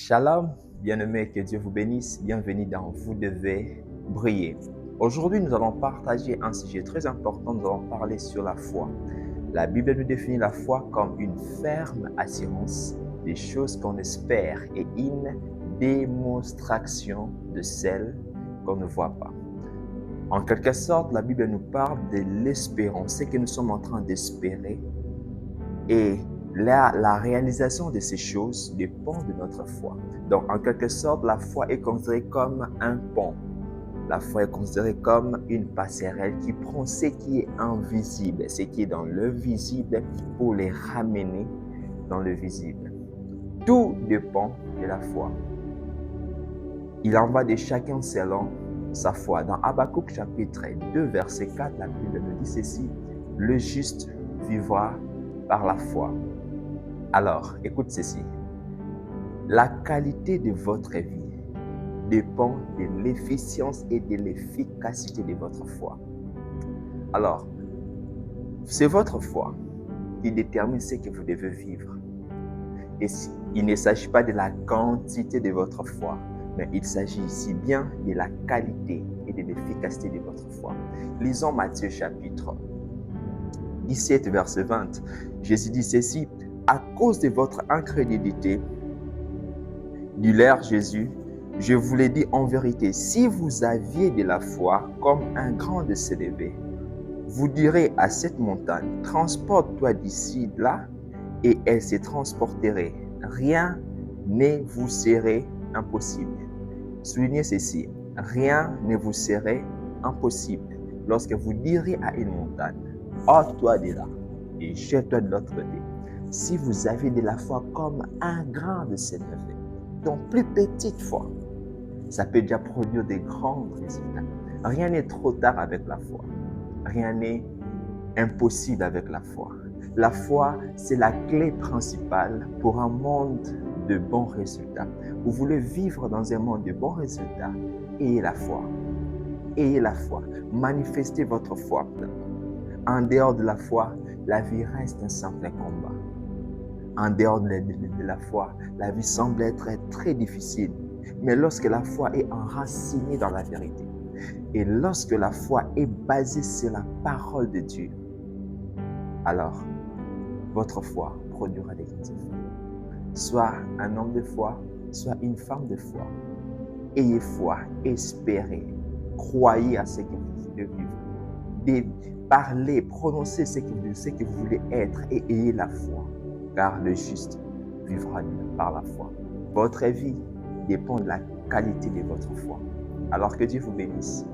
Shalom, bien-aimés, que Dieu vous bénisse. Bienvenue dans Vous devez briller. Aujourd'hui, nous allons partager un sujet très important. Nous allons parler sur la foi. La Bible nous définit la foi comme une ferme assurance des choses qu'on espère et une démonstration de celles qu'on ne voit pas. En quelque sorte, la Bible nous parle de l'espérance, ce que nous sommes en train d'espérer. Et la réalisation de ces choses dépend de notre foi. Donc, en quelque sorte, la foi est considérée comme un pont. La foi est considérée comme une passerelle qui prend ce qui est invisible, ce qui est dans le visible, pour les ramener dans le visible. Tout dépend de la foi. Il en va de chacun selon sa foi. Dans Habakkuk chapitre 2, verset 4, la Bible nous dit ceci: « Le juste vivra par la foi. » Alors, écoute ceci. La qualité de votre vie dépend de l'efficience et de l'efficacité de votre foi. Alors, c'est votre foi qui détermine ce que vous devez vivre. Et il ne s'agit pas de la quantité de votre foi, mais il s'agit ici bien de la qualité et de l'efficacité de votre foi. Lisons Matthieu chapitre 17, verset 20. Jésus dit ceci: « À cause de votre incrédulité, dit-leur Jésus, je vous l'ai dit en vérité, si vous aviez de la foi comme un grain de sénévé, vous direz à cette montagne, transporte-toi d'ici là, et elle se transporterait. Rien ne vous serait impossible. » Soulignez ceci, rien ne vous serait impossible lorsque vous direz à une montagne, ôte-toi de là et jette-toi de l'autre côté. Si vous avez de la foi comme un grain de sénévé, donc plus petite foi, ça peut déjà produire des grands résultats. Rien n'est trop tard avec la foi. Rien n'est impossible avec la foi. La foi, c'est la clé principale pour un monde de bons résultats. Vous voulez vivre dans un monde de bons résultats, ayez la foi. Ayez la foi. Manifestez votre foi. En dehors de la foi, la vie reste un simple combat. En dehors de la foi, la vie semble être très difficile. Mais lorsque la foi est enracinée dans la vérité, et lorsque la foi est basée sur la parole de Dieu, alors votre foi produira des grands effets. Soit un homme de foi, soit une femme de foi. Ayez foi, espérez, croyez à ce que vous voulez vivre. Parlez, prononcez ce que vous voulez être et ayez la foi. Car le juste vivra par la foi. Votre vie dépend de la qualité de votre foi. Alors que Dieu vous bénisse.